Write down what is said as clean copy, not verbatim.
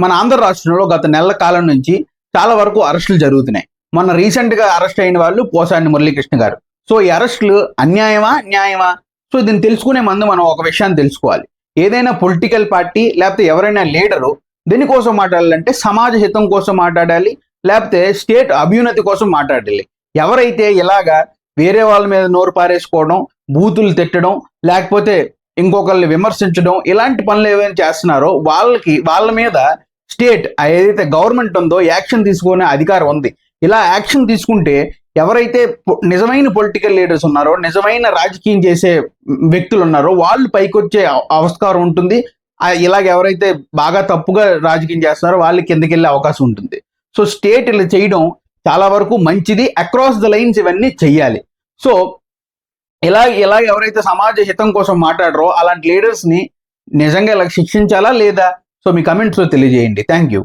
మన ఆంధ్ర రాష్ట్రంలో గత నెలల కాలం నుంచి చాలా వరకు అరెస్టులు జరుగుతున్నాయి. మొన్న రీసెంట్ గా అరెస్ట్ అయిన వాళ్ళు పోసాని మురళీకృష్ణ గారు. సో ఈ అరెస్టులు అన్యాయమా న్యాయమా? సో దీన్ని తెలుసుకునే ముందు మనం ఒక విషయాన్ని తెలుసుకోవాలి. ఏదైనా పొలిటికల్ పార్టీ లేకపోతే ఎవరైనా లీడరు దేనికోసం మాట్లాడాలంటే సమాజ హితం కోసం మాట్లాడాలి, లేకపోతే స్టేట్ అభ్యున్నతి కోసం మాట్లాడాలి. ఎవరైతే ఇలాగా వేరే వాళ్ళ మీద నోరు పారేసుకోవడం, బూతులు తిట్టడం, లేకపోతే ఇంకొకరిని విమర్శించడం, ఇలాంటి పనులు ఏవైనా చేస్తున్నారో వాళ్ళ మీద స్టేట్ ఏదైతే గవర్నమెంట్ ఉందో యాక్షన్ తీసుకునే అధికారం ఉంది. ఇలా యాక్షన్ తీసుకుంటే ఎవరైతే నిజమైన పొలిటికల్ లీడర్స్ ఉన్నారో, నిజమైన రాజకీయం చేసే వ్యక్తులు ఉన్నారో వాళ్ళు పైకొచ్చే ఆస్కారం ఉంటుంది. ఇలాగ ఎవరైతే బాగా తప్పుగా రాజకీయం చేస్తున్నారో వాళ్ళు కిందకి వెళ్ళే అవకాశం ఉంటుంది. సో స్టేట్ ఇలా చేయడం చాలా వరకు మంచిది. అక్రాస్ ద లైన్స్ ఇవన్నీ చెయ్యాలి. సో ఇలా ఎవరైతే సమాజ హితం కోసం మాట్లాడరో అలాంటి లీడర్స్ ని నిజంగా ఇలా శిక్షించాలా లేదా? సో మీ కమెంట్స్ లో తెలియజేయండి. Thank you.